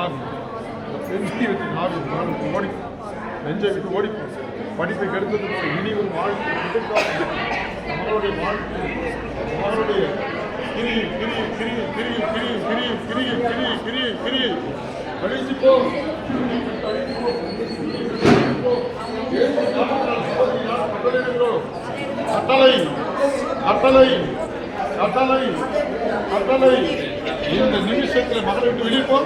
நாவி நெஞ்சை விட்டு நாவி ஓடி நெஞ்சை விட்டு ஓடி படிப்பை கெடுத்தது இனி ஒரு வாழ்க்கை நம்மளுடைய வாழ்க்கை நம்மளுடைய கிரி கிரி கிரி கிரி கிரி கிரி கிரி கிரி கிரி கிரி கழிச்சு போ கட்டளை கட்டளை கட்டளை கட்டளை இந்த நிமிஷத்தில் மகளை விட்டு வெளியே போ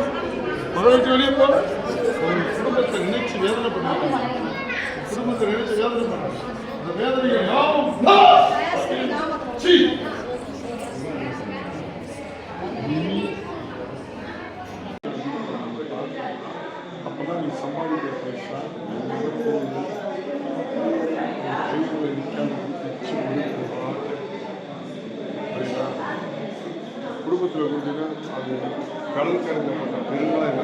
மகளை விட்டு வெளியே போ ஒரு குடும்பத்தை நினைச்சு வேதனை பண்ணுறாங்க குடும்பத்தை நினைச்சு வேதனை பண்ணுறாங்க அந்த வேதனையை யாவும் அப்பதான் நீ சம்பாதிக்க குடும்பத்தில் பார்த்தீங்கன்னா அது கடல் கரைஞ்சப்பட்ட பெருங்களாக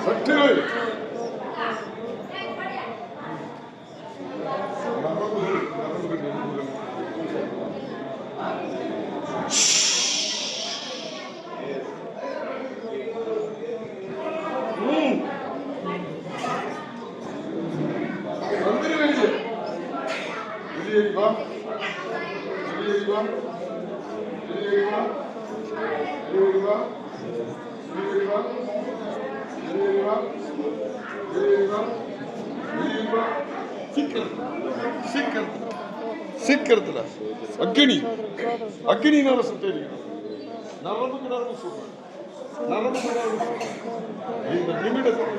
சற்று சீக்கிரத்துல அக்னி அக்னினால சுத்தரிக்கணும் நரம்புக்கு நரம்பு சொல்றேன் நரம்புக்கு நரம்பு இந்த நிமிடத்தில்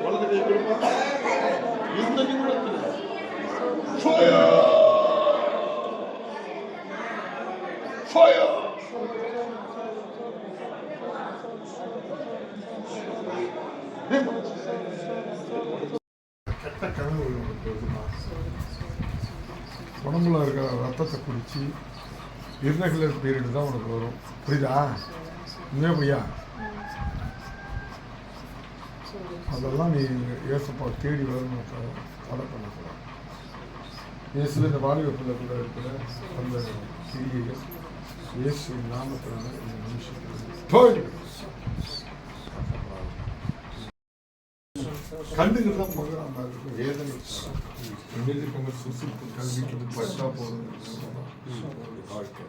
வலது கை கொடுப்பா இந்த நிமிடத்தில் கெட்ட கனவு உடம்புல இருக்கிற ரத்தத்தை குடிச்சு இர்ரெகுலர் பீரியட் தான் உனக்கு வரும். புரியுதா? உண்மையா பொய்யா? அதெல்லாம் நீ ஏசப்பா தேடி வரணும், தடை பண்ணக்கூடாது. இயேசு இந்த வாலிப பிள்ளைக்குள்ள இருக்கிற அந்த கிரியைகள் இயேசு நாமத்தினால இந்த நிமிஷத்தில் கண்டுகள் தான் மகராம இருக்கும். வேதனை மீதிருக்கவங்க சுசுக்கு வீட்டுக்கு பட்டா போதும் வாழ்க்கை.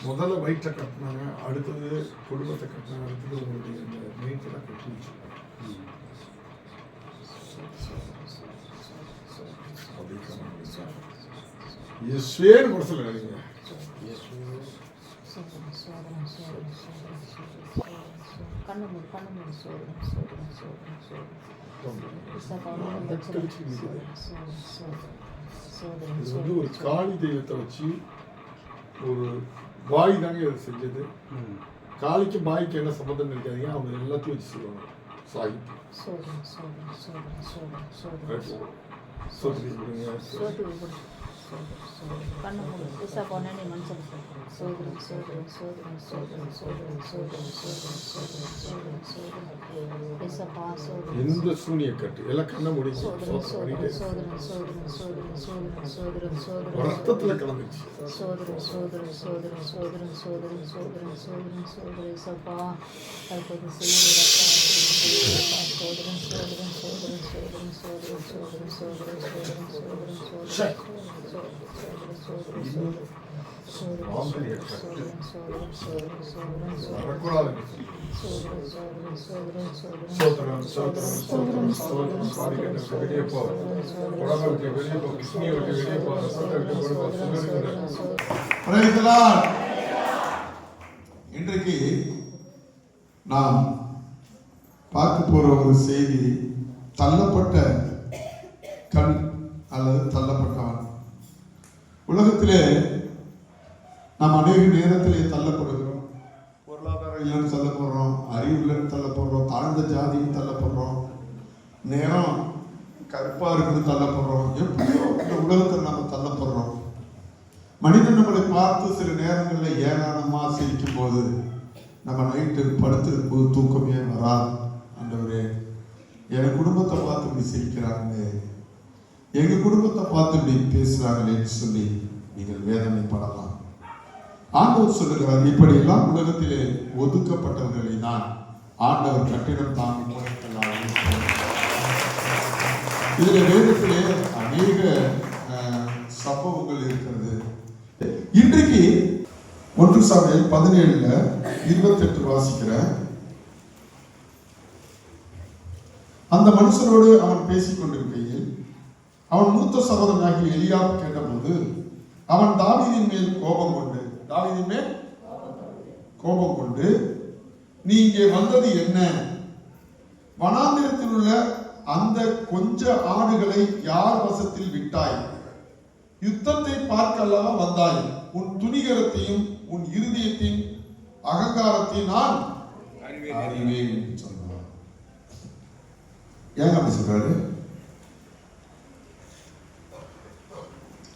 முதல்ல வயிற்றை கட்டினாங்க, அடுத்தது குடும்பத்தை கட்டினாங்க, அடுத்தது உங்களுடைய இந்த மெயின்டெல்லாம் கட்டி வச்சுருக்காங்க. இயேசுவேன்னு மனசில் நினைங்க. ஒரு காளி தெய்வத்தை வச்சு ஒரு பாய் தாங்க அதை செஞ்சது. காளிக்கு பாய்க்கு என்ன சம்பந்தம் இருக்காதீங்க, அவங்க எல்லாத்தையும் வச்சு செய்வாங்க. சாகித்யம் எந்த சூனிய கட்டு எல்லாம் கண்ண முடிச்சு ரத்தத்துல கலந்துச்சு. இன்றைக்கு நாம் பார்க்க போற ஒரு செய்தி, தள்ளப்பட்ட கண் அல்லது தள்ளப்பட்டவன். உலகத்திலே நாம் அநேக நேரத்திலே தள்ளப்படுகிறோம். பொருளாதாரம் இல்லைன்னு தள்ளப்படுறோம், அறிவு இல்லைன்னு தள்ளப்படுறோம், தாழ்ந்த ஜாதின்னு தள்ளப்படுறோம், நேரம் கருப்பா இருக்குன்னு தள்ளப்படுறோம். எப்படியோ இந்த உலகத்தில் நம்ம தள்ளப்படுறோம். மனிதன் நம்மளை பார்த்து சில நேரங்களில் ஏராளமா சிரிக்கும் போது நம்ம நைட்டு படுத்திருக்கும் போது தூக்கமே வராது. ஆண்டவரே, என் குடும்பத்தை பார்த்து இப்படி சிரிக்கிறாங்க, எங்க குடும்பத்தை பார்த்து இப்படி பேசுறாங்களேன்னு சொல்லி நீங்கள் வேதனைப்படலாம். ஆண்டவர் சொல்லுகிறார், இப்படியெல்லாம் உலகத்திலே ஒதுக்கப்பட்டவர்களை நான் ஆண்டவர் கட்டிடம் தாங்கி முறைக்கலாம். இதுல வேதத்திலே அநேக சம்பவங்கள் இருக்கிறது. இன்றைக்கு 1 சாமுவேல் 17:28 வாசிக்கிறேன். அந்த மனுஷனோடு அவன் பேசிக் கொண்டிருக்கையில் அவன் மூத்த சகோதரனாகிய எலியாப் கேட்டபோது அவன் தாவீதின் மேல் கோபம் கொண்டு நீ இங்கே வந்தது என்ன? வனாந்திரத்தில் உள்ள அந்த கொஞ்ச ஆடுகளை யார் வசத்தில் விட்டாய்? யுத்தத்தை பார்க்க அல்லவா வந்தாய்? உன் துணிகரத்தையும் உன் இருதயத்தின் அகங்காரத்தையும் நான் அறிவேன் என்று சொன்னார். ஏங்க அப்படி சொல்றாரு?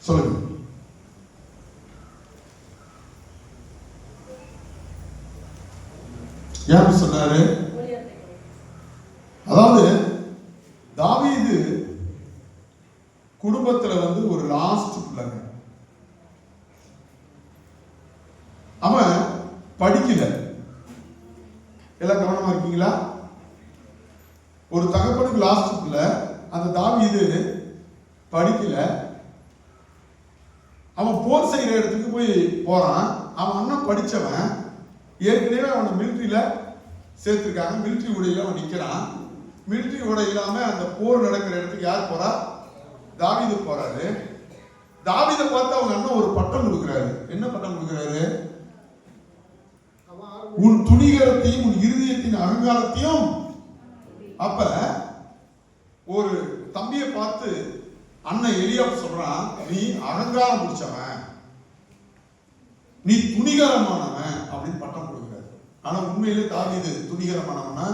சொல்லுங்க. ஏன் சொன்னாரு? அதாவது தாவீது குடும்பத்துல ஒரு லாஸ்ட் பிள்ளைங்க. அவன் படிக்கல. எல்லாம் கவனமா இருக்கீங்களா? ஒரு தகப்பனுக்கு லாஸ்ட் பிள்ளை. அந்த தாவீது படிக்கல. அவன் போர் செய்யற இடத்துக்கு போறான். அவன் அண்ணன் படிச்சவன். ஏற்கனவே அவனை மிலிட்டரியில சேர்த்திருக்காங்க. மிலிட்டரி உடையில அவன் நிக்கிறான். மிலிட்டரி உடை இல்லாம அந்த போர் நடக்கிற இடத்துக்கு யார் போறா? தாவீது போறாரு. தாவீதை பார்த்து அவங்க அண்ணன் ஒரு பட்டம் கொடுக்கிறாரு. என்ன பட்டம் கொடுக்கிறாரு? உன் துணிகரத்தையும் உன் இருதயத்தின் அகங்காரத்தையும். அப்ப ஒரு தம்பியை பார்த்து அண்ணன் எலியாப் சொல்றான், நீ அகங்காரம் பிடிச்சவன், நீ துணிகரமானவன் அப்படின்னு பட்டம் கொடுக்கிறாரு. ஆனா உண்மையிலே தாவீது துணிகரமானவனா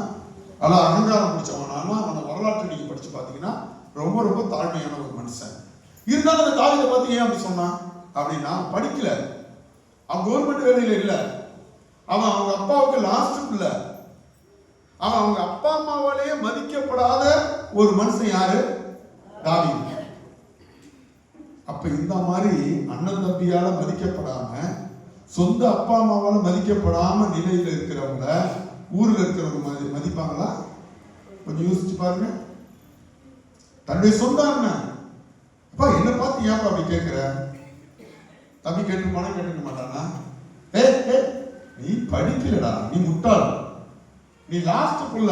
அல்ல அகங்காரம் பிடிச்சவனா? அவனை வரலாற்று நீங்க படிச்சு பாத்தீங்கன்னா ரொம்ப ரொம்ப தாழ்மையான ஒரு மனுஷன். இருந்தாலும் அந்த தாவீதை பார்த்து ஏன் அப்படி சொன்னான் அப்படின்னா, படிக்கல, அவன் கவர்மெண்ட் வேலையில இல்ல, அவன் அவங்க அப்பாவுக்கு லாஸ்ட் பிள்ளை, அவன் அவங்க அப்பா அம்மாவாலேயே மதிக்கப்படாத ஒரு மனுஷன். யாரு? தாவீது. அப்ப இந்த மாதிரி அண்ணன் தம்பியால மதிக்கப்படாம, சொந்த அப்பா அம்மாவால மதிக்கப்படாம நிலையில இருக்கிறவங்க ஊர்ல இருக்கிறவங்க மதிப்பாங்களா? கொஞ்சம் யோசிச்சு பாருங்க. தன்னுடைய சொந்த அண்ணன், அப்பா என்ன பார்த்து ஏன் அப்படி கேட்கிற? தம்பி கேட்டு பணம் கேட்டுக்க மாட்டானா? நீ படிக்கலடா, நீ முட்டாள், நீ லாஸ்ட் புள்ள,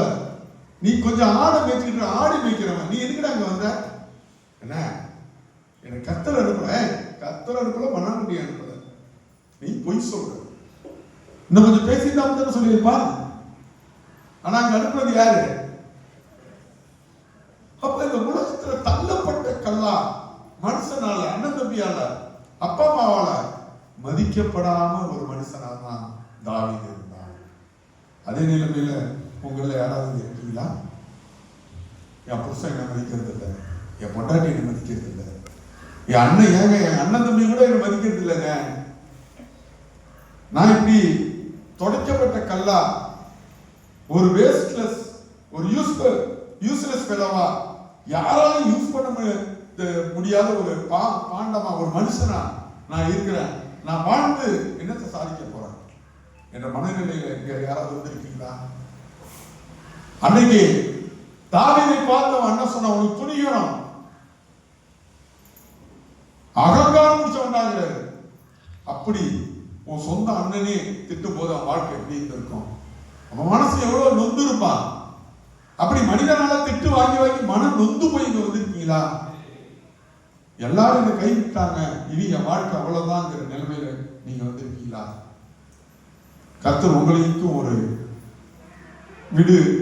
நீ கொஞ்சம் ஆடை மேய்ச்சிக்கிட்டு ஆடி மேய்க்கிறவன், நீ எதுக்குடா அங்க வந்த? என்ன எனக்கு கத்தல் அனுப்பல மண்ணாண்டி அனுப்பல, நீ பொய் சொல்ற, இன்னும் கொஞ்சம் பேசிட்டு சொல்லியிருப்பா. ஆனா அங்க அனுப்புறது யாரு? அப்ப இந்த உலகத்துல தள்ளப்பட்ட கல்லா, மனுஷனால, அண்ணன் தம்பியால, அப்பா அம்மாவால மதிக்கப்படாம ஒரு மனுஷனால தான் தாவீது இருந்தான். அதே நிலைமையில உங்களை யாராவது இருக்கீங்களா? என் புருஷன் என்ன மதிக்கிறது இல்லை, என் பொண்டாட்டி என்ன மதிக்கிறது இல்லை, என் அண்ணன் தம்பி கூட என்ன மதிக்கிறது இல்லைங்க, நான் இப்படி தொடக்கப்பட்ட கல்லா, ஒரு வேஸ்ட்லெஸ், ஒரு யூஸ்லெஸ் ஃபெலோவா, யாராலும் யூஸ் பண்ண முடியாத ஒரு பாண்டமா, ஒரு மனுஷனா நான் இருக்கிறேன், நான் வாழ்ந்து என்னத்தை சாதிக்க போறேன் என்ற மனநிலையில யாராவது இருக்கீங்களா? அன்னைக்கு தாவீதை பார்த்தவன் என்ன சொன்ன, உனக்கு துணிகரம் அகங்காரம் முடிச்சவனாகிறாரு. அப்படி உன் சொந்த அண்ணனே திட்டும் போது அவன் வாழ்க்கை எப்படி இருக்கும்? அவன் மனசு எவ்வளவு நொந்து இருப்பான். அப்படி மனிதனால திட்டு வாங்கி வாங்கி மனம் நொந்து போய் இங்க வந்திருக்கீங்களா? எல்லாரும் இந்த கை விட்டாங்க, இனி என் வாழ்க்கை அவ்வளவுதான்ங்கிற நிலைமையில நீங்க வந்திருக்கீங்களா? கர்த்தர் உங்களுக்கும் ஒரு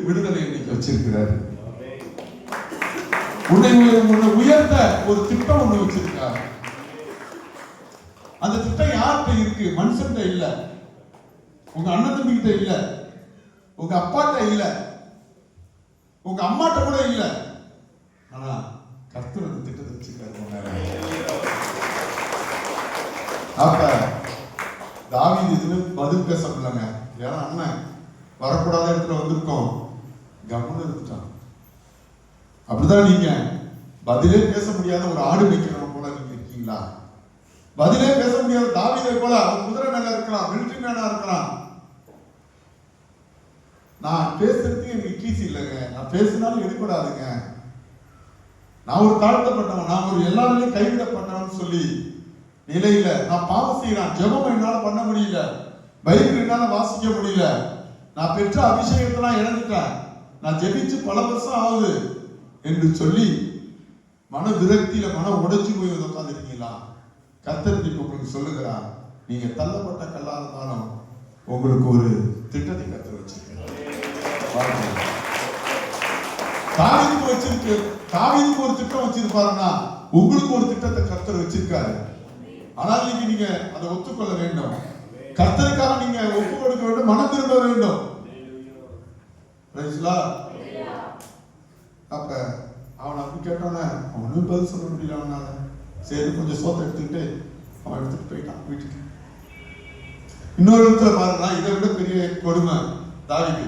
விடுதலை இன்னைக்கு வச்சிருக்கிறாரு. உன்னை உயர்த்த ஒரு திட்டம் ஒண்ணு வச்சிருக்காரு. அந்த திட்டம் யார்கிட்ட இருக்கு? மனுஷன்கிட்ட இல்ல, உங்க அண்ணன் தம்பிகிட்ட இல்ல, உங்க அப்பாட்ட இல்ல, உங்க அம்மாட்ட கூட இல்ல. ஆனா கர்த்தர் அந்த திட்டத்தை வச்சிருக்காரு. அப்ப தாவீது இதுல பதில் பேச முடியலங்க. ஏன்னா அண்ணன் வரக்கூடாத இடத்துல வந்திருக்கோம், கவனம் இருந்துட்டான். அப்படிதான் நீங்க பதிலே பேச முடியாத ஒரு ஆடு மேய்க்கிறவங்க போல நீங்க இருக்கீங்களா? பதிலே பேச முடியாத தாவீதை போல அவன் குதிரை மேல இருக்கலாம், மிலிட்டரி மேனா இருக்கலாம். நான் பேசுறதுக்கு எனக்கு கீசி இல்லைங்க, நான் பேசினாலும் எடுக்கூடாதுங்க, நான் ஒரு தாழ்த்தப்பட்டவன், நான் ஒரு எல்லாருமே கைவிடப்பட்டவன் சொல்லி நிலையில நான் பாவம் செய்யறேன். ஜெபம் என்னால பண்ண முடியல, பைபிள் என்னால வாசிக்க முடியல, நான் பெற்ற அபிஷேகத்தெல்லாம் இழந்துட்டேன், நான் ஜெபிச்சு பல வருஷம் ஆகுது என்று சொல்லி மன விரக்தியில மன உடைச்சு போய் உட்காந்துருக்கீங்களா? கர்த்தர் உங்களுக்கு சொல்லுகிறார், நீங்க தள்ளப்பட்ட கல்லா இருந்தாலும் உங்களுக்கு ஒரு திட்டத்தை கர்த்தர் வச்சிருக்கிறார். தாவீதுக்கு ஒரு திட்டம் வச்சிருப்பாருன்னா உங்களுக்கு ஒரு திட்டத்தை கர்த்தர் வச்சிருக்காரு. ஆனால் நீங்க அதை ஒத்துக்கொள்ள வேண்டும். கர்த்தருக்காக நீங்க ஒப்பு கொடுக்க வேண்டும், மனம் திரும்ப வேண்டும். அப்ப அவன் அப்படி கேட்டான அவனும் பதில் சொல்ல முடியல. அவனால சரி கொஞ்சம் சோத்தை எடுத்துக்கிட்டு அவன் எடுத்துட்டு போயிட்டான் வீட்டுக்கு. இன்னொரு இடத்துல பாருன்னா இதை விட பெரிய கொடுமை தாவீது.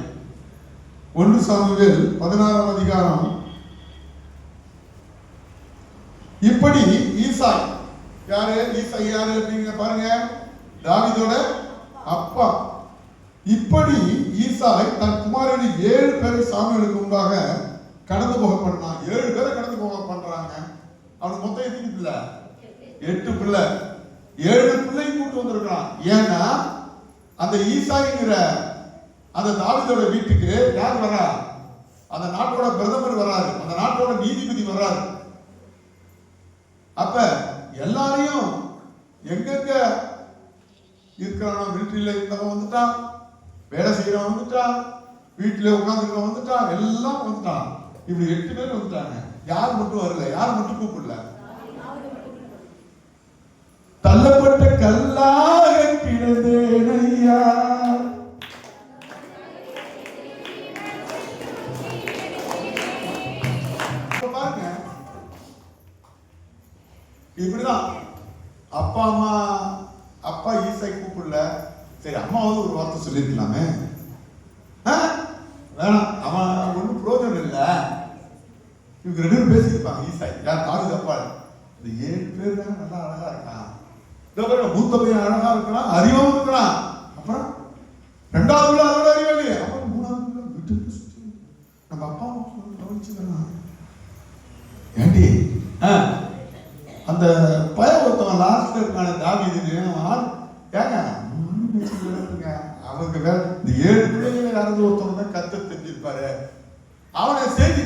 1 சாமுவேல் 16ஆம் அதிகாரம். இப்படி ஈசாய் யாரு? ஈசாய் யாரு அப்படிங்க பாருங்க, தாவீதோட அப்பா. இப்படி ஈசாய் தன் குமாரனை 7 பேரை சாமுவேலுக்கு முன்பாக கடந்து போக பண்ணான். 7 பேரை கடந்து போக பண்றாங்க. அவனுக்கு மொத்தம் எத்தனை பிள்ளை? 8 பிள்ளை. 7 பிள்ளையும் கூட்டு வந்திருக்கான். ஏன்னா அந்த ஈசாய்ங்கிற அந்த தாவீதோட வீட்டுக்கு யார் வரா? அந்த நாட்டோட பிரதமர் வராரு, அந்த நாட்டோட நீதிபதி வராரு. அப்ப எல்லாரையும் எங்கெங்க இருக்கிறானோ, மிலிட்டரியில இருந்தவன் வந்துட்டான், வேலை செய்யறவன் வந்துட்டான், வீட்டுல உட்காந்துருக்கவன் வந்துட்டான், எல்லாம் வந்துட்டான். இப்படி 8 பேர் வந்துட்டாங்க. யார் மட்டும் வரல? யார் மட்டும் கூப்பிடல? தள்ளப்பட்ட கல்லாக கிடந்தேன் ஐயா. பாருங்க, இப்படிதான் அப்பா ஈசாய் கூப்பிடல. சரி அம்மாவது ஒரு வார்த்தை சொல்லிருக்கலாமே, வேணாம், அவன் ஒன்றும் பிரோஜனம் இல்லை. இவங்க 2 பேரும் பேசியிருப்பாங்க. ஈசாய் யார்? தாவீது அப்பா. இந்த 7 பேர் தான் நல்லா அழகா இருக்கான். மூத்த பையன் அழகா இருக்கலாம், அறிவாவும் இருக்கலாம். அப்புறம் 2வது அதோட அறிவாளி. அப்புறம் 3வது விட்டு நம்ம அப்பா கவனிச்சுக்கலாம். ஏண்டி அந்த பய ஒருத்தவன் லாஸ்ட்ல இருக்கான தாவீது, ஏங்க அவனுக்கு வேற இந்த 7 பிள்ளைகளை யாராவது ஒருத்தவங்க தான் கர்த்தர் தெரிஞ்சிருப்பாரு. அவனை சரி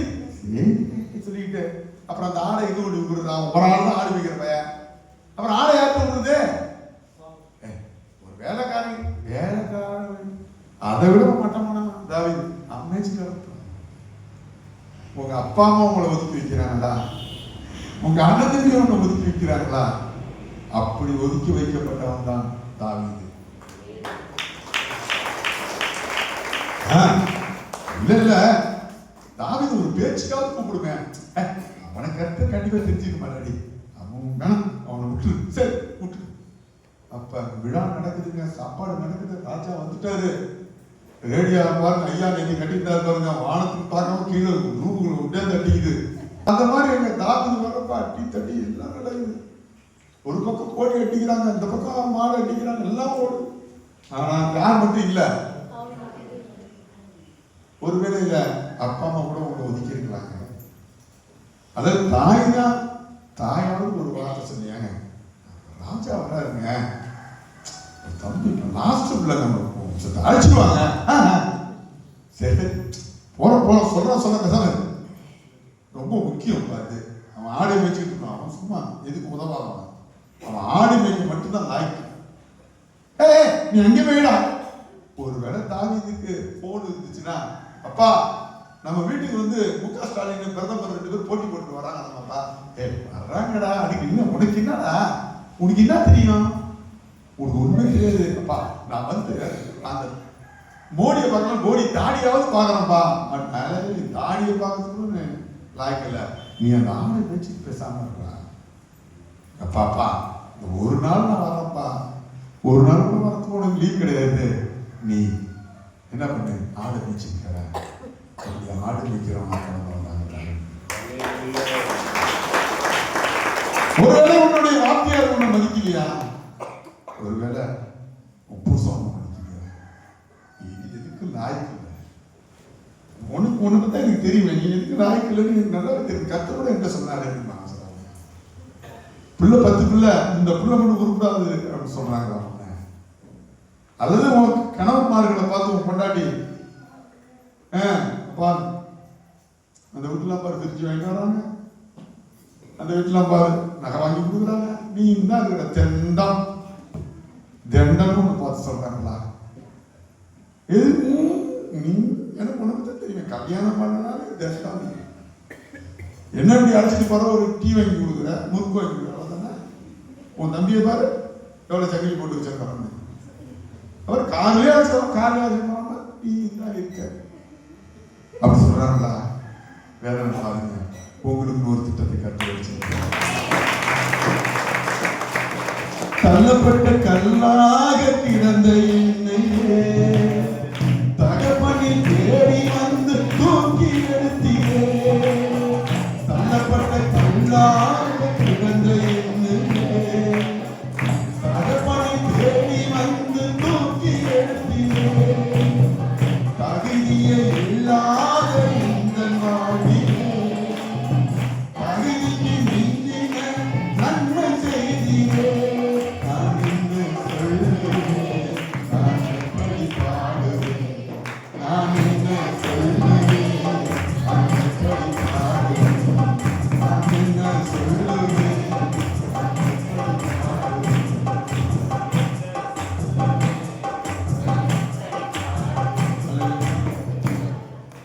சொல்லிட்டு அப்புறம் அந்த ஆடை இது கொண்டு விடுறான். ஒரு ஆள் தான் ஆடு வைக்கிற பையன். அப்புறம் ஆடை யார்கிட்ட விடுறது? ஒரு வேலைக்காரன். அதை விட மட்டமான தாவீது அம்மேச்சு. உங்க அப்பா அம்மா உங்களை ஒதுக்கி வைக்கிறாங்களா? உங்க அண்ணன் தம்பி உங்களை ஒதுக்கி வைக்கிறாங்களா? அப்படி ஒதுக்கி வைக்கப்பட்டவன் தான் தாவீது. இல்ல தாவீது ஒரு பேச்சுக்காவது கூப்பிடுங்க. அவனை கருத்து கண்டிப்பா தெரிஞ்சுக்க மாட்டாடி. அவனை விட்டு சரி விட்டு. அப்ப விழா நடக்குதுங்க, சாப்பாடு நடக்குது, ராஜா வந்துட்டாரு. ரேடியோ பாருங்க, ஐயா நீங்க கட்டிட்டாரு பாருங்க, வானத்துக்கு பார்க்காம கீழே ரூமுகளை விட்டே தட்டிக்குது. அந்த மாதிரி எங்க தாவீது வரப்ப அட்டி தட்டி எல்லாம் நடக்குது. ஒரு பக்கம் கோழி அடிக்கிறாங்க, இந்த பக்கம் மாடு அடிக்கிறாங்க, எல்லாம் ஓடுது. ஆனா யார் மட்டும் இல்ல. ஒருவேளை இல்ல அப்பா அம்மா கூட உங்களை ஒதுக்கி இருக்கலாங்க. அதாவது தாயாவது ஒரு வார்த்தை சொன்னீங்க, ராஜா வராருங்க, தம்பி லாஸ்ட் பிள்ளை நம்ம அழைச்சிடுவாங்க, சரி போற சொல்ல பேசாம ரொம்ப முக்கியம். அது அவன் ஆடை மேய்ச்சிட்டு இருக்கான், அவன் சும்மா எதுக்கு உதவாங்க, அவன் ஆடை மேய்க்க மட்டும்தான் லாய்க்கு. நீ அங்கே போயிடா. ஒருவேளை தாவீதுக்கு போன் இருந்துச்சுன்னா, அப்பா நம்ம வீட்டுக்கு முக ஸ்டாலின் பிரதமர் 2 பேர் போட்டி போட்டு வராங்க, நம்மப்பா வர்றாங்கடா, அதுக்கு என்ன உனக்கு என்னடா, உனக்கு என்ன தெரியும், உனக்கு ஒண்ணுமே தெரியாது. அப்பா நான் அந்த மோடியை பார்க்கலாம், மோடி தாடியாவது பார்க்கறேன்ப்பா, தாடியை பார்க்கறதுக்கு லாய்க்கல, நீ அந்த ஆடை வச்சு பேசாம இருக்கா. அப்பாப்பா ஒரு நாள் நான் வரப்பா, ஒரு நாள் கூட வரத்துக்கு உனக்கு லீவ் கிடையாது, நீ என்ன பண்ணு ஆடை வச்சுக்கிற, ஆடு வைக்கிறவங்க. ஒருவேளை உன்னுடைய வாத்தியார் உன்னை மதிக்கலையா, ஒருவேளை புருஷன் மதிக்கலையா, எதுக்கு லாய்க்கு இல்லை, உனக்கு தான் எனக்கு தெரியுமே, நீ எதுக்கு லாய்க்கு இல்லைன்னு எனக்கு நல்லா தெரியும். கத்தரோட என்ன சொன்னாரு, பிள்ளை 10 பிள்ளை, இந்த பிள்ளை மட்டும் உருப்படாது அப்படின்னு சொல்றாங்க. அல்லது உன் கணவன்மார்களை பார்த்து உன் கொண்டாடி பாரு, அந்த வீட்டுலாம் பாரு திருச்சி வாங்கி வராங்க, அந்த வீட்டுலாம் பாரு நகை வாங்கி கொடுக்குறாங்க, நீ தான் இருக்கிற தெண்டம் ஒன்று பார்த்து சொல்றாங்களா, நீ எனக்கு உனக்கு தான் தெரியுமே, கல்யாணம் பண்ணனாலே தெண்டம். என்ன இப்படி அழைச்சிட்டு போற, ஒரு டீ வாங்கி கொடுக்குற, முறுக்கு வாங்கி கொடுக்குற, அவ்வளோதானே. உன் தம்பியை பாரு எவ்வளோ சங்கிலி போட்டு வச்சிருக்காங்க, அவர் காலையே அழைச்சிருவாங்க, டீ தான் இருக்க அப்படி சொல்றாங்களா. வேற பாருங்க, உங்களுக்கு ஒரு திட்டத்தை கற்று வச்சிருக்க, தள்ளப்பட்ட கல்லாக கிடந்த என்னையே தகப்பனில் தேடி வந்து தூக்கி எடுத்தீரே, தள்ளப்பட்ட கல்லாக கிடந்த என்னையே தகப்பனில் தேடி வந்து தூக்கி எடுத்தீரே, தகுதியை இல்லாத இந்த நாளிலே தகுதிக்கு மிஞ்சின நன்மை செய்தீரே, நான் என்ன சொல்லுவேன், நான் எப்படி பாடுவேன், நான் என்ன சொல்லுவேன், நான் எப்படி பாடுவேன், நான் என்ன சொல்லுவேன்.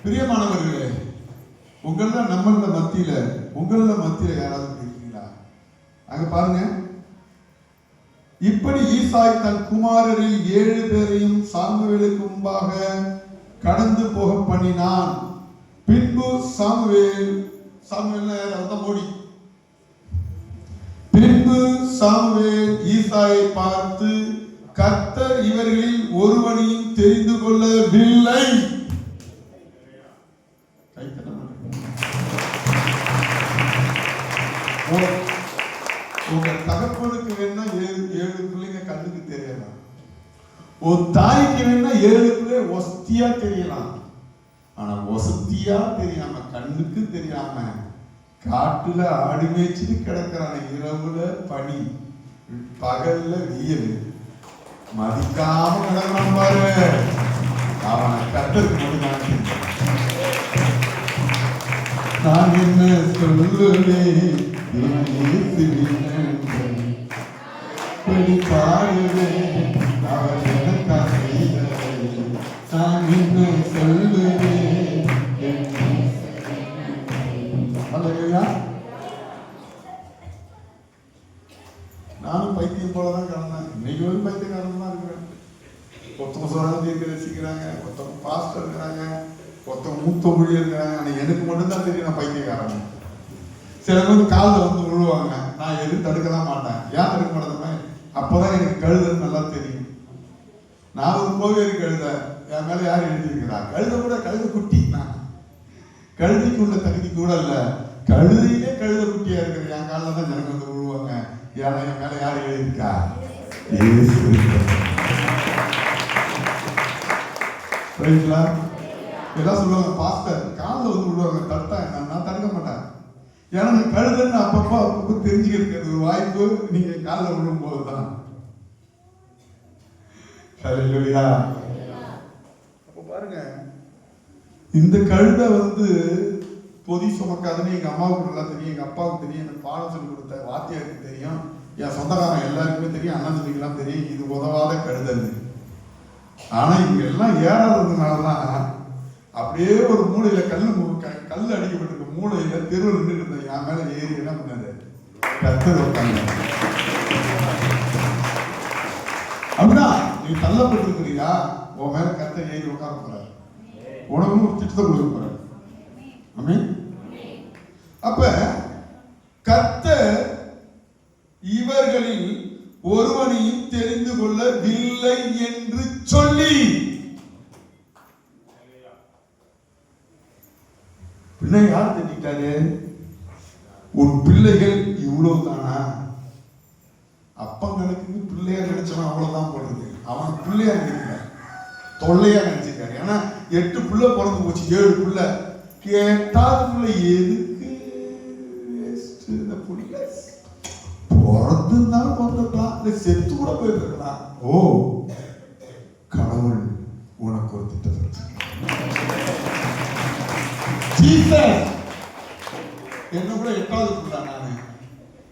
பிரியமானவர்களே, நம்மள மத்தியில யாராவது இருக்கீங்களா? அங்க பாருங்க, இப்படி ஈசாய் தன் குமாரரில் 7 பேரையும் சாமுவேலுக்கு முன்பாக கடந்து போக பண்ணினான். பின்பு சாமுவேல் ஈசாயை பார்த்து, கர்த்தர் இவர்களில் ஒருவனையும் தெரிந்து கொள்ளவில்லை. உங்க தகப்பனுக்கு வேணா 7 பிள்ளைங்க கண்ணுக்கு தெரியலாம், ஒரு தாய்க்கு வேணா 7 பிள்ளை ஒஸ்தியா தெரியலாம், ஆனா ஒசத்தியா தெரியாம கண்ணுக்கு தெரியாம காட்டுல ஆடு மேய்ச்சிட்டு கிடக்கிறான, இரவுல பனி பகல்ல வெயில், மதிக்காம கிடக்கிறான் பாரு, அவனை கத்தருக்கு மட்டும் நான் என்ன சொல்லுவேன், பாடுவேன் அவர் எனக்காக செய்ததை, நான் என்ன சொல்லுவேன். நானும் பைத்தியம் போலதான் கிடந்தேன், இன்னைக்கு பைத்தியக்காரன் தான் இருக்கிறேன். ஒருத்தவங்க சொல்றாங்க ரசிக்கிறாங்க, ஒருத்தவங்க பாஸ்டர் இருக்கிறாங்க, ஒருத்தவங்க மூத்த மொழி இருக்கிறாங்க, ஆனால் எனக்கு மட்டும்தான் தெரியும் நான் பைத்தியக்காரன். சில பேர் காலில் விழுவாங்க, நான் எதுவும் தடுக்கலாம் மாட்டேன். ஏன் தடுக்க மாட்டேன், அப்போதான் எனக்கு கழுதுன்னு நல்லா தெரியும். நான் ஒரு கோவேரி கழுத, என் மேல யார் எழுதியிருக்கிறா, கழுத கூட கழுத குட்டி, நான் கழுதைக்கு உள்ள தகுதி கூட இல்லை, கழுதையிலே கழுத குட்டியா இருக்கிற என் காலில் தான் ஜனங்க விழுவாங்க. ஏன்னா என் மேல யார் எழுதியிருக்கா, எல்லாம் சொல்லுவாங்க, பாஸ்டர் காலில் வந்து விடுவாங்க, தட்டா நான் தடுக்க மாட்டேன். ஏன்னா கழுதுன்னு அப்பப்போ தெரிஞ்சுக்கிறதுக்கு ஒரு வாய்ப்பு நீங்க காலில் விழும் போதுதான். அப்ப பாருங்க, இந்த கழுதை வந்து பொதி சுமக்காதுன்னு எங்க அம்மாவுக்கு நல்லா தெரியும், எங்க அப்பாவுக்கு தெரியும், எனக்கு பாடம் சொல்லி கொடுத்த வாத்தியாருக்கு தெரியும், என் சொந்தக்காரன் எல்லாருக்குமே தெரியும், அண்ணன் தம்பிக்கெல்லாம் தெரியும், இது உதவாத கழுதன்னு. ஆனா இங்க எல்லாம் ஏறாததுனாலதான் அப்படியே ஒரு மூளையில கல் அடிக்கப்பட்டிருக்க மூளையில தெருவில் நின்று இருந்த என் மேல ஏறி என்ன பண்ணாரு, கத்தர் உட்கார்ந்து. அப்படின்னா நீ தள்ளப்பட்டிருக்கிறியா, உன் மேல கத்தர் ஏறி உட்கார போறாரு, உனக்கும் ஒரு திட்டத்தை கொடுக்க போறாரு. அப்ப கர்த்தர் இவர்களில் ஒருவனையும் தெரிந்து கொள்ளவில்லை என்று சொல்லி, பிள்ளை யார் தெரிஞ்சிட்டாரு, உன் பிள்ளைகள் இவ்வளவு தானா. அப்பங்களுக்கு பிள்ளையா நினைச்சவன் அவ்வளவுதான் போடுறது, அவன் பிள்ளையா நினைக்கிறான், தொல்லையா நினைச்சிருக்காரு. ஏன்னா 8 பிள்ளை பிறந்து போச்சு, 7 பிள்ளை கேட்டாதுல எதுக்கு இந்த பிள்ளை பிறந்துதான் பிறந்துக்கலாம், செத்து கூட போயிருக்கலாம். ஓ, கடவுள் உனக்கு ஒரு திட்டத்தை என்ன கூட 8வது பிள்ளை நானு.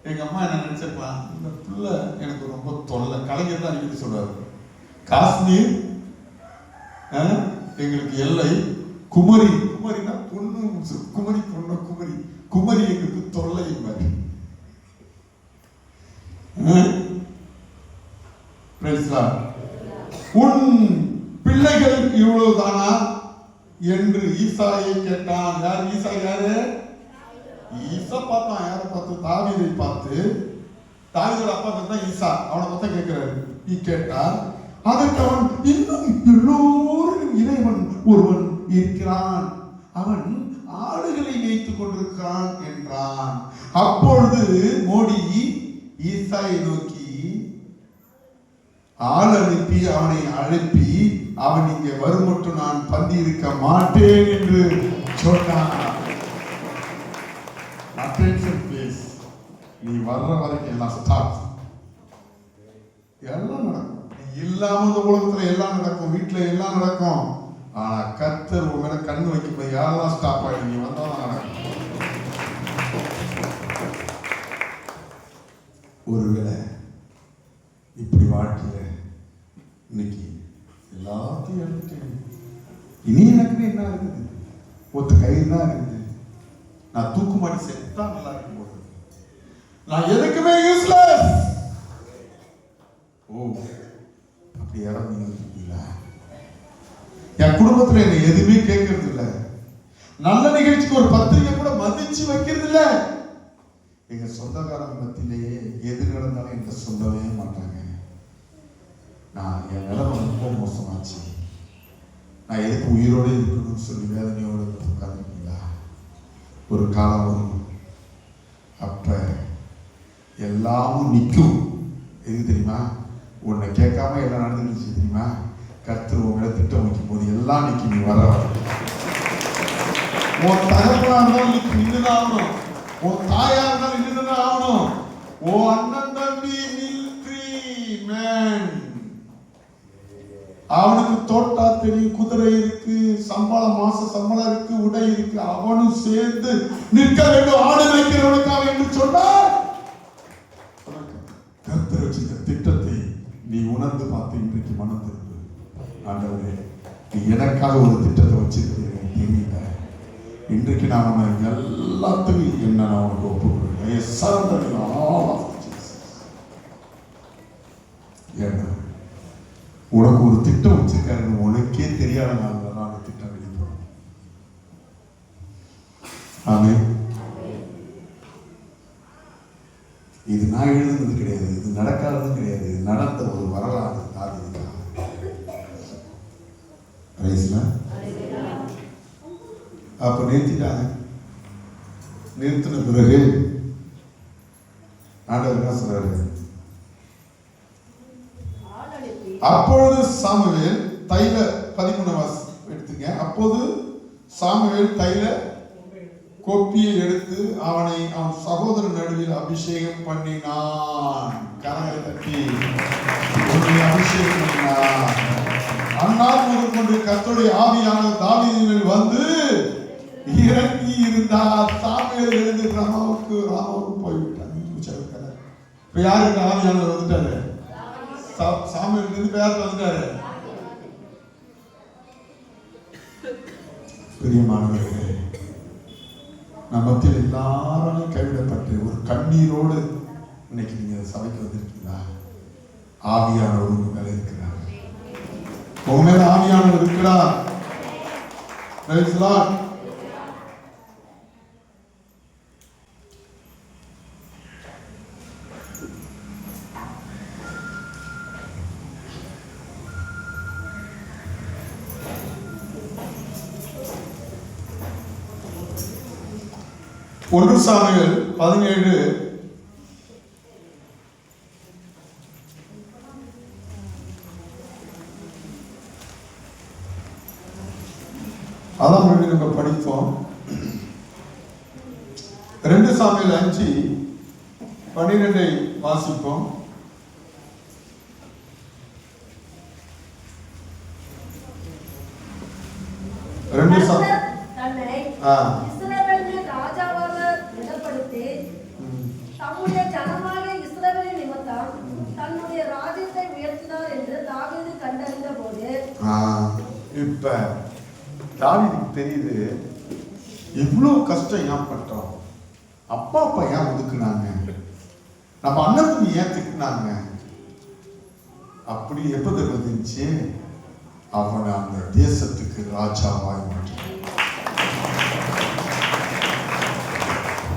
எங்க அம்மா என்ன நினைச்சிருக்கலாம், இந்த பிள்ளை எனக்கு ரொம்ப தொல்லை. கலைஞர் தான் அடிக்கடி சொல்றாரு, காஷ்மீர் எங்களுக்கு எல்லை, குமரி குமரினா பொண்ணு, குமரி பொண்ணு, குமரி குமரி எங்களுக்கு தொல்லை மாதிரி. உன் பிள்ளைகள் இவ்வளவுதானா என்று ஈசாயை கேட்டான். யார் ஈசா? யாரு? ஈசா பார்த்தான். யாரை பார்த்து? தாவீதை பார்த்து. தாவீதோட அப்பா தான் ஈசா, அவனை பார்த்தா கேட்கிறாரு. நீ கேட்டார், அதற்கு அவன், இன்னும் எல்லோரும் இறைவன் ஒருவன் இருக்கிறான், அவன் ஆடுகளை மேய்த்துக் கொண்டிருக்கிறான் என்றான். அப்பொழுது மோடி ஈசாயை நோக்கி ஆள் அனுப்பி அவனை அழைப்பி, அவன் இங்கே வரும் மட்டும் நான் பந்தி இருக்க மாட்டேன் என்று சொன்னான். அட்டென்ஷன் ப்ளீஸ், நீ வர்ற வரைக்கும் எல்லாம் ஸ்டாப், எல்லாம் நடக்கும். நீ இல்லாம இந்த உலகத்துல எல்லாம் நடக்கும், வீட்டுல எல்லாம் நடக்கும். ஆனா கர்த்தர் உன் மேல கண்ணு வைக்கும்போது யாரெல்லாம் ஸ்டாப் ஆயிடும், நீ வந்தாதான் நடக்கும். ஒருவேளை இப்படி வாழ்க்கையில இன்னைக்கு எல்லாத்தையும் எடுத்துட்டேன், இனி எனக்கு என்ன இருக்குது, ஒத்த கயிறு தான் இருக்குது, நான் தூக்கு மாட்டி செத்தா நல்லா இருக்கும் போது, நான் எதுக்குமே யூஸ்லெஸ். ஓ, அப்படி இறந்து இருக்கீங்களா? என் குடும்பத்துல என்ன எதுவுமே கேட்கறது இல்லை, நல்ல நிகழ்ச்சிக்கு ஒரு பத்திரிகை கூட மதிச்சு வைக்கிறது இல்லை. எங்க சொந்தக்காரங்க மத்தியிலேயே எது நடந்தாலும் என்கிட்ட சொல்லவே மாட்டாங்க. நான் என் நிலைமை ரொம்ப மோசமாச்சு, நான் எதுக்கு உயிரோடு இருக்கணும்னு சொல்லி வேதனையோடு உட்காந்துருக்கீங்களா? ஒரு காலம் வரும், அப்ப எல்லாமும் நிற்கும். எது தெரியுமா? உன்னை கேட்காம எல்லாம் நடந்துருச்சு தெரியுமா? கர்த்தர் உன் மேல திட்டம் வைக்கும் போது எல்லாம் நிற்கும். நீ வர உன் தகப்பனா இருந்தாலும் நின்றுதான் ஆகணும், உன் தாயா இருந்தாலும் நின்றுதான் ஆகணும், உன் அண்ணன் தம்பி மிலிட்ரி மேன், அவனுக்கு தோட்டா தெரியும், குதிரை இருக்கு, சம்பளம் மாச சம்பளம் இருக்கு, உடை இருக்கு, அவனும் சேர்ந்து நிற்க வேண்டும், ஆடு வைக்கிறவனுக்காக என்று சொன்னார். கர்த்தர் வச்சிருக்க திட்டத்தை நீ உணர்ந்து பார்த்து இன்றைக்கு மனம் திரும்பு. ஆண்டவரே, நீ எனக்காக ஒரு திட்டத்தை வச்சிருக்கிறேன், தெரியல. இன்றைக்கு நான் உனக்கு எல்லாத்தையும் என்ன நான் உனக்கு ஒப்புக்கொடுக்கிறேன். உனக்கு ஒரு திட்டம் வச்சிருக்காரு, உனக்கே தெரியாத நான் திட்டம் வெளிப்படுறோம். ஆமென். இது நான் எழுதுனது கிடையாது, இது நடக்காதது கிடையாது, இது நடந்த ஒரு வரலாறு. அப்ப நிறுத்திட்டாங்க. நிறுத்தின பிறகு ஆண்டவர் என்ன சொல்றாரு? அப்பொழுது சாமுவேல் தைல 13 எடுத்துங்க. அப்போது சாமுவேல் தைல கோப்பியை எடுத்து அவனை அவன் சகோதரன் நடுவில் அபிஷேகம் பண்ணினான். கரங்களை தட்டி அபிஷேகம் பண்ணினான். அந்நாள் முதல் கொண்டு கர்த்தருடைய ஆவியானவர் தாவீதின் மேல் வந்து இறங்கி இருந்தார். சாமுவேல் எழுந்து ராமாவுக்கு போய்விட்டார். இப்ப யாருக்கு ஆவியானவர் வந்துட்டாரு? சாமுவேல் இருந்து யாருக்கு வந்துட்டாரு? பிரியமானவர்களே, நம்மத்தில் எல்லாரும் கைவிடப்பட்டு ஒரு கண்ணீரோடு இன்னைக்கு நீங்க சபைக்கு வந்திருக்கீங்களா? ஆவியானவர் உங்க மேல இருக்கிறார். உங்க மேல ஆவியானவர் இருக்கிறார். Praise the Lord. ஒன்று சாமுவேல் 17 அதான் நம்ம படித்தோம். 2 சாமுவேல் 5:12 வாசிப்போம். 2 சாமுவேல் தம்முடைய ஜனமாக இஸ்ரவேலின் நிமித்தம் தன்னுடைய ராஜ்யத்தை உயர்த்தினார் என்று தாவீது கண்டறிந்த போது, இப்ப தாவீதுக்கு தெரியுது இவ்வளவு கஷ்டம் ஏன் பண்றோம், அப்பா ஏன் ஒதுக்குனாங்க, நம்ம அண்ணனுக்கு ஏன் திட்டினாங்க, அப்படி எப்ப தெரிஞ்சுச்சு? அவனை அந்த தேசத்துக்கு ராஜாவாய் மாற்றினான்.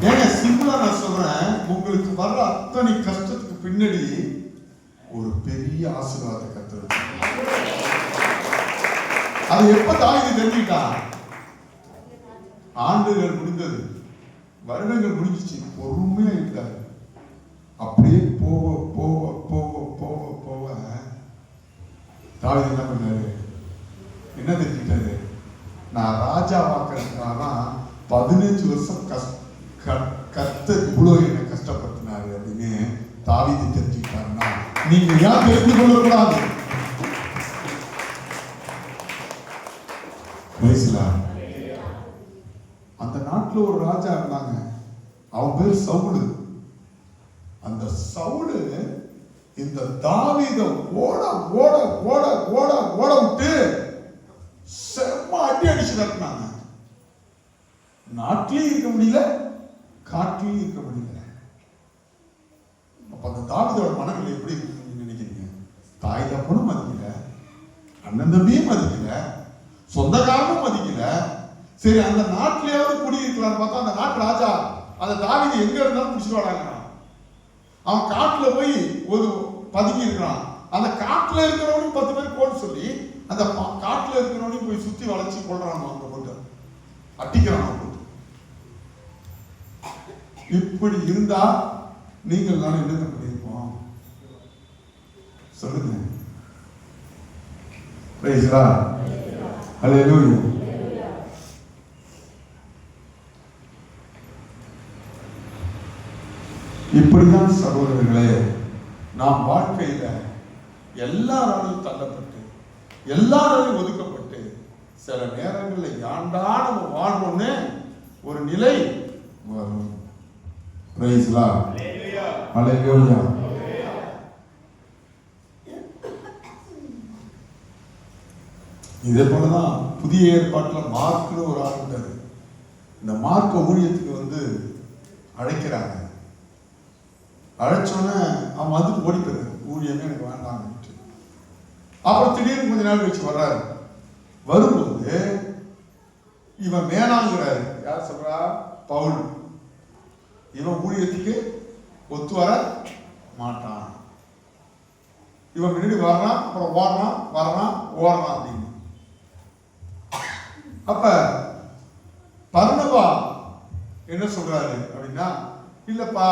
ஏங்க சிம்பிளா நான் சொல்றேன், உங்களுக்கு வர்ற அத்தனை கஷ்டத்துக்கு பின்னாடி ஒரு பெரிய ஆசீர்வாதத்தை கத்துறது. அது எப்ப தாவீது தெரிஞ்சுக்கிட்டான்? ஆண்டுகள் முடிந்தது, வருடங்கள் முடிஞ்சிச்சு, பொறுமையா இருக்காரு. அப்படியே போக போக போக போக போக தாவீது என்ன பண்ணாரு? என்ன தெரிஞ்சுக்கிட்டாரு? நான் ராஜா வாக்கிறதுக்காக 15 வருஷம் கர்த்தர் இவ்வளவு என்ன கஷ்டப்படுத்தினாரு அப்படின்னு தாவீது தெரிஞ்சுக்கிட்டாருன்னா நீங்க ஏன் தெரிந்து கொள்ளக்கூடாது? அந்த நாட்டுல ஒரு ராஜா இருந்தாங்க, அவன் பேர் சவுலு. அந்த சவுலு இந்த தாவீத ஓட ஓட ஓட ஓட ஓட விட்டு செம்ம அடி அடிச்சு கட்டினாங்க. நாட்டிலையும் இருக்க முடியல, காட்டிலையும் இருக்க முடியல. அப்ப அந்த தாவீதோட மனநிலை எப்படி இருக்குன்னு நினைக்கிறீங்க? தாய் தப்பனும் மதிக்கல, அண்ணன் தம்பியும் மதிக்கல, சொந்தக்காரனும் மதிக்கல. சரி, அந்த நாட்டிலேயாவது குடியிருக்கலாம்னு பார்த்தா அந்த நாட்டு ராஜா அந்த தாவீது எங்க இருந்தாலும் பிடிச்சிட்டு வராங்க. அவன் காட்டுல போய் ஒரு பதுங்கி இருக்கிறான். அந்த காட்டுல இருக்கிறவனையும் 10 பேர் கோல் சொல்லி அந்த காட்டுல இருக்கிறவனையும் போய் சுத்தி வளைச்சு கொள்றான். அவங்க போட்டு அட்டிக்கிறான். இப்படி இருந்தா நீங்கள் நான் என்ன பண்ணிருப்போம் சொல்லுங்க. Praise God. Hallelujah. இப்படிதான் சகோதரர்களே, நாம் வாழ்க்கையில எல்லாராலையும் தள்ளப்பட்டு எல்லாராலையும் ஒதுக்கப்பட்டு சில நேரங்களில் ஏண்டா நம்ம வாழ்வோம்னு ஒரு நிலை வரும். Praise God. Hallelujah. இதே போலதான் புதிய ஏற்பாட்டில் மார்க்னு ஒரு ஆள் இருந்தாரு. இந்த மார்க்க ஊழியத்துக்கு அழைக்கிறாங்க. அழைச்சோன்னே அவன் வந்துட்டு ஓடி போயிரு, ஊழியமே எனக்கு வேண்டாம். அப்புறம் திடீர்னு கொஞ்ச நாள் வச்சு வர்றாரு. வரும்போது இவன் வேணாங்கிறாரு. யார் சொல்றா? பவுல். இவன் ஊழியத்துக்கு ஒத்து வர மாட்டான். இவன் முன்னாடி வர்றான், அப்புறம் ஓடுறான், வர்றான், ஓடுறான் அப்படின்னு. அப்ப பர்னபா என்ன சொல்றாரு அப்படின்னா, இல்லப்பா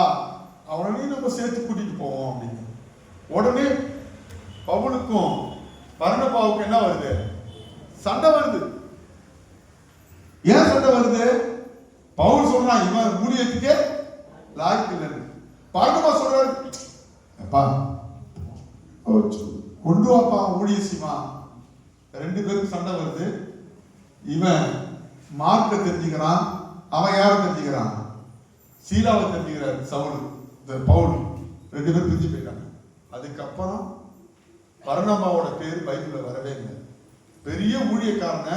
அவனையும் நம்ம சேர்த்து கூட்டிட்டு போவோம் அப்படின்னு. உடனே பவுலுக்கும் பர்னபாவுக்கும் என்ன வருது? சண்டை வருது. வருது? பவுல் சொல்றான் இவன் ஊழியத்துக்கு லாய்க்கு இல்லைன்னு. பார்க்கமா சொல்றாரு, அப்பா கொண்டு வாப்பா ஊழிய செய்வா. 2 பேருக்கு சண்டை வருது. இவன் மார்க்க தெரிஞ்சுக்கிறான், அவன் யாரை தெரிஞ்சுக்கிறான்? சீலாவை தெரிஞ்சுக்கிறார் சவுல். இந்த பவுல் 2 பேரும் பிரிஞ்சு போயிட்டாங்க. அதுக்கப்புறம் பர்னபாவோட பேர் பைபிள்ல வரவே இல்லை. பெரிய ஊழியக்காரன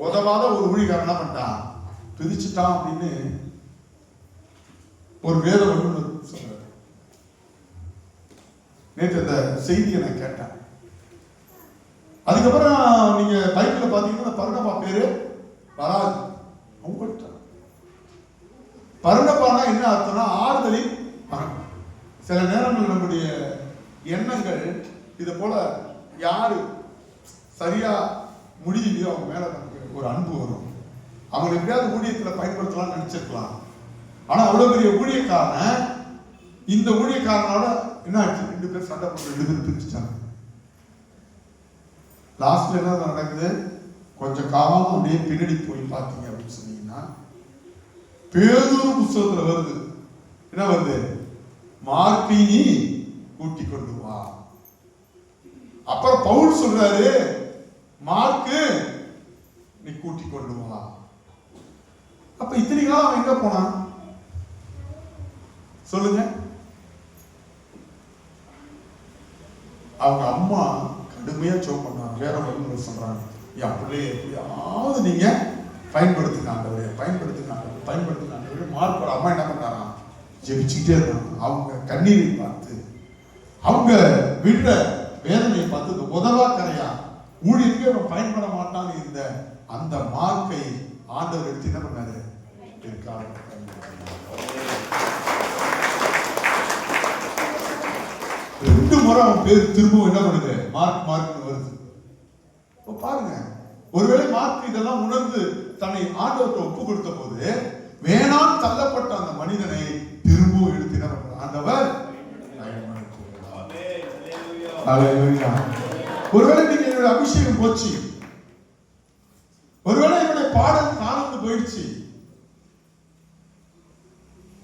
உதவாத ஒரு ஊழியக்காரன் என்ன பண்ணிட்டான், பிரிச்சுட்டான் அப்படின்னு ஒரு வேத வல்லுநர் சொல்றாரு. நேற்று அந்த செய்தியை நான் கேட்டேன். அதுக்கப்புறம் நீங்க பைபிள்ல பாத்தீங்கன்னா பர்னபா பேரு வராது. பர்னபானா என்ன அர்த்தம்னா ஆறுதலின் மகன். சில நேரங்கள் நம்முடைய எண்ணங்கள் இது போல யாரு சரியா முடியலையோ அவங்க மேல நமக்கு ஒரு அன்பு வரும். அவங்க எப்படியாவது ஊழியத்துல பயன்படுத்தலாம் நினைச்சிருக்கலாம். ஆனா அவ்வளவு பெரிய ஊழியக்காரன் இந்த ஊழியக்காரனோட என்ன ஆச்சு, 2 பேர் சண்டை போட்டு 2 பேர் பிரிச்சுட்டாங்க. லாஸ்ட்ல என்ன நடக்குது, கொஞ்சம் காலம் அப்படியே பின்னாடி போய் பார்த்தீங்க அப்படின்னு சொன்னீங்கன்னா பேதுரு புத்தகத்துல வருது. என்ன வருது, மார்க்கை நீ கூட்டி கொண்டு வா. அப்புறம் பவுல் சொல்றாரு, மார்க்கு நீ கூட்டி கொண்டு வா. அப்ப இத்தனைகளா அவன் எங்க போனான் சொல்லுங்க? அவங்க அம்மா கடுமையா ஜெபம் பண்ணாங்க. வேற ஒன்று சொல்றாங்க, என் பிள்ளைய எப்படியாவது நீங்க பயன்படுத்தினாங்க, மார்க்கோட அம்மா என்ன பண்ணாராம், ஜெபிச்சுட்டே இருந்தாங்க. அவங்க கண்ணீரை பார்த்து, அவங்க விடுற வேதனையை பார்த்து, இந்த உதவா கரையா ஊழியத்துக்கு அவன் பயன்பட மாட்டான்னு இருந்த அந்த மார்க்கை ஆண்டவர் எடுத்து என்ன பண்ணாரு, இருக்காரு. 2 முறை அவன் பேர் திரும்பவும் என்ன பண்ணுது, மார்க் வருது. பாருங்க, ஒருவேளை மார்க் இதெல்லாம் உணர்ந்து தன்னை ஆண்டவர்கிட்ட ஒப்பு கொடுத்த போது வேணாம் தள்ளப்பட்ட அந்த மனிதனை திரும்பவும் எடுத்து என்ன பண்றார் ஆண்டவர். ஒருவேளை நீங்க என்னுடைய அபிஷேகம் போச்சு, ஒருவேளை என்னுடைய பாடல் காணந்து போயிடுச்சு,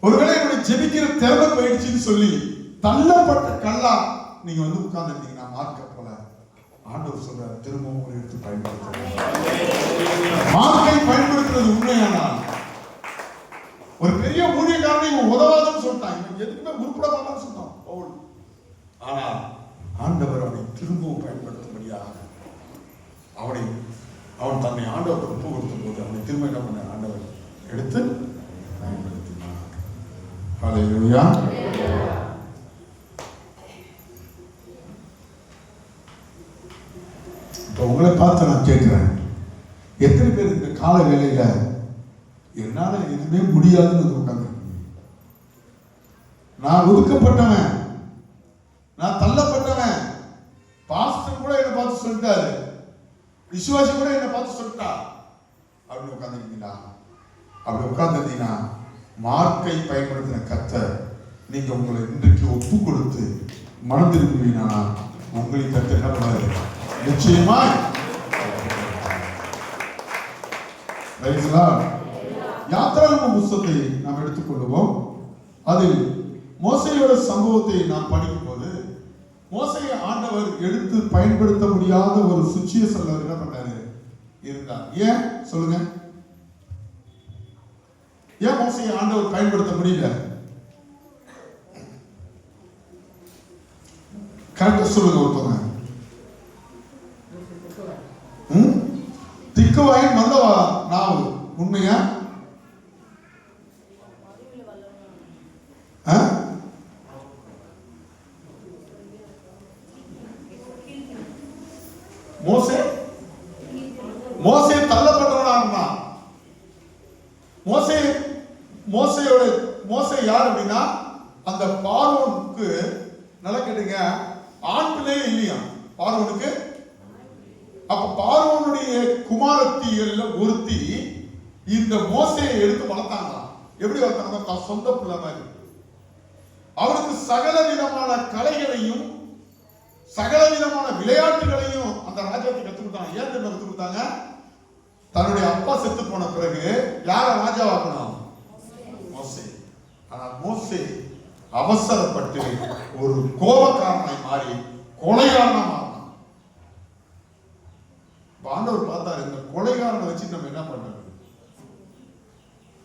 ஒருவேளை என்னுடைய ஜெபிக்கிற திறமை போயிடுச்சுன்னு சொல்லி தள்ளப்பட்ட கல்லா நீங்க வந்து உட்கார்ந்து இருந்தீங்கன்னா மார்க்க போல ஆண்டவர் சொல்றாரு, திரும்பவும் எடுத்து பயன்படுத்த. மார்க்கை பயன்படுத்துறது உண்மையானால் ஒரு பெரிய ஊழியக்காரனை இவன் உதவாதுன்னு சொல்லிட்டான், இவன் எதுக்குமே உருப்பட மாட்டான்னு சொன்னான் பவுல். ஆனால் ஆண்டவர் அவனை திரும்பவும் பயன்படுத்தும்படியாக அவன் தன்னை ஆண்டவர் ஒப்பு கொடுத்த போது அவனை திரும்ப என்ன பண்ண ஆண்டவர் எடுத்து பயன்படுத்தினார். ஹல்லேலூயா. இப்போ உங்களை பார்த்து நான் கேட்கிறேன், எத்தனை பேர் இந்த கால வேளையில என்னால எதுவுமே முடியாதுன்னு உட்கார்ந்து, நான் ஒதுக்கப்பட்டவன், நான் தள்ளப்பட்டவன், பாஸ்டர் கூட என்னை பார்த்து சொல்லிட்டாரு, விசுவாசி கூட என்னை பார்த்து சொல்லிட்டா அப்படின்னு உட்கார்ந்துருக்கீங்களா? அப்படி உட்கார்ந்துருந்தீங்கன்னா மார்க்கை பயன்படுத்தின கர்த்தர் நீங்க உங்களை இன்றைக்கு ஒப்பு கொடுத்து மனம் திரும்புவீங்கன்னா உங்களை கர்த்தர் என்ன பண்ணாரு, நிச்சயமாய். யாத்திராகம புத்தகத்தை நாம் எடுத்துக்கொள்வோம். அதில் மோசேயோட சம்பவத்தை நாம் படிக்கும் போது மோசேயை ஆண்டவர் எடுத்து பயன்படுத்த முடியாத ஒரு சுச்சுவேஷன்ல என்ன பண்ணாரு இருந்தார். ஏன் சொல்லுங்க, ஏன் மோசேயை ஆண்டவர் பயன்படுத்த முடியல? கரெக்டா சொல்லுங்க ஒருத்தவங்க. திக்குவாயின் வந்தவா நாவு உண்மையா? மோசே தள்ளப்பட்டவனா இருந்தான். மோசே யார் அப்படின்னா அந்த பார்வோனுக்கு நல்லா கேட்டீங்க, ஆண் பிள்ளையே இல்லையா பார்வோனுக்கு. அப்ப பார்வோனுடைய குமாரத்திகள்ல ஒருத்தி இந்த மோசையை எடுத்து வளர்த்தாங்களாம். எப்படி வளர்த்தாங்க? தான் சொந்த பிள்ளை மாதிரி. அவருக்கு சகல விதமான கலைகளையும் சகல விதமான விளையாட்டுகளையும் அந்த ராஜ்யத்தை கற்றுக் கொடுத்தாங்க. ஏன் கற்றுக் கொடுத்தாங்க? தன்னுடைய அப்பா செத்து போன பிறகு யார ராஜாவாக்கணும்? மோசே. ஆனால் மோசே அவசரப்பட்டு ஒரு கோபக்காரனாய் மாறி கொலைகாரனா மாறினான். ஆண்டவர் பார்த்தாரு, இந்த கொலைகாரனை வச்சு நம்ம என்ன பண்றது?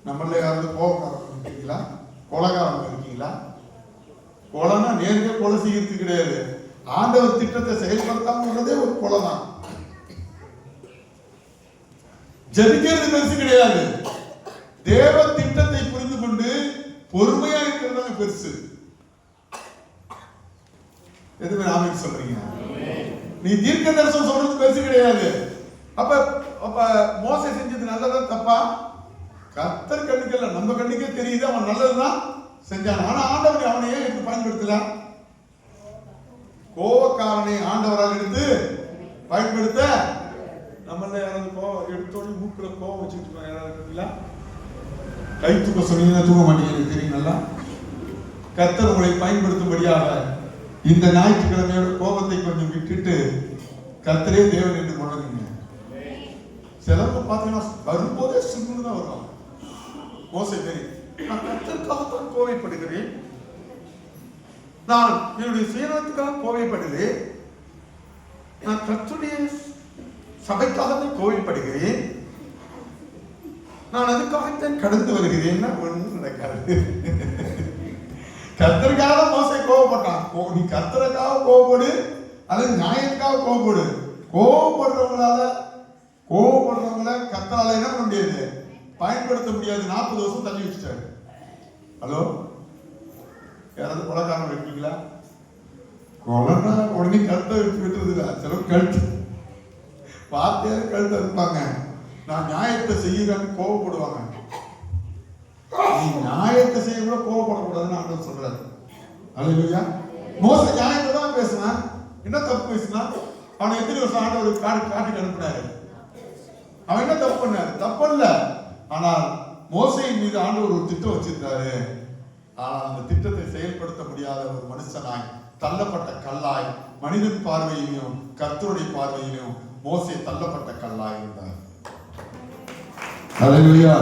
நம்மள யாராவது கோபக்காரன் இருக்கீங்களா? கொலைகாரன் இருக்கீங்களா? கொலைனா நேரடியா கொலை செய்யறது கிடையாது. ஆண்டவர் திட்டத்தை செயல்படுத்தாம ஒரு கொலை தான். ஜெபிக்கிறது பெருசு கிடையாது. தேவ திட்டத்தை புரிந்து கொண்டு பொறுமையா இருக்கிறது பெருசு. எதுவுமே நாம சொல்றீங்க, நீ தீர்க்க தரிசனம் சொல்றது பெருசு கிடையாது. அப்ப அப்ப மோசே செஞ்சது நல்லதா தப்பா? கர்த்தர் கண்ணுக்கு நம்ம கண்ணுக்கே தெரியுது அவன் நல்லதுதான் செஞ்சான். ஆனா ஆண்டவர் அவனை ஏன் எடுத்து பயன்படுத்தல? கோபக்காரனை ஆண்டவரால் எடுத்து பயன்படுத்த நம்மள யாராவது கோவம் எடுத்தோடனே மூக்குல கோவம் வச்சுட்டு யாராவது இருக்கீங்களா? கை தூக்க சொன்னீங்கன்னா தூக்க மாட்டீங்க, தெரியுங்களா? கர்த்தர் உங்களை பயன்படுத்தும்படியாக இந்த ஞாயிற்றுக்கிழமையோட கோபத்தை கொஞ்சம் விட்டுட்டு கர்த்தரே தேவன் என்று கொள்ளுங்க. சிலவங்க பார்த்தீங்கன்னா வரும்போதே சிம்னு தான் வருவாங்க. மோசே தெரியும், நான் கர்த்தருக்காகத்தான் கோவைப்படுகிறேன், நான் என்னுடைய சுயநலத்துக்காக கோவைப்படுகிறேன், நான் கர்த்தருடைய சபைக்காகவே கோவைப்படுகிறேன், நான் அதுக்காகத்தான் கடந்து வருகிறேன்னா ஒன்றும் நடக்காது. கர்த்தருக்காக மோசே கோவப்பட்டான். நீ கர்த்தருக்காக கோவப்படு, அல்லது நியாயத்துக்காக கோவப்படு. கோவப்படுறவங்கள கர்த்தரால என்ன பண்ண முடியாது? பயன்படுத்த முடியாது. 40 வருஷம் தள்ளி வச்சுட்டாரு. ஹலோ, யாராவது கொலைக்காரன் இருக்கீங்களா? கொலைன்னா உடனே கழுத்தை விட்டுறது இல்லை. சில கழுத்து வார்த்தையாரு கழுத்தை இருப்பாங்க. நான் நியாயத்தை செய்யறேன்னு கோவப்படுவாங்க. நீ நியாயத்தை செய்ய கூட கோவப்படக்கூடாதுன்னு ஆண்டவர் சொல்றாரு. அல்லேலூயா. மோசே நியாயத்தை தான் பேசினான். என்ன தப்பு பேசினான்? அவனை எத்தனை வருஷம் ஆண்டவர் காட்டுக்கு அனுப்பினாரு. அவன் என்ன தப்பு பண்ணாரு? தப்பு இல்ல. ஆனால் மோசேயின் மீது ஆண்டவர் ஒரு திட்டம் வச்சிருந்தாரு. ஆனால் அந்த திட்டத்தை செயல்படுத்த முடியாத ஒரு மனுஷனாய், தள்ளப்பட்ட கல்லாய், மனிதன் பார்வையிலும் கர்த்தருடைய பார்வையிலும் மோசே தள்ளப்பட்ட கல்லாய் இருந்தார். அல்லேலூயா.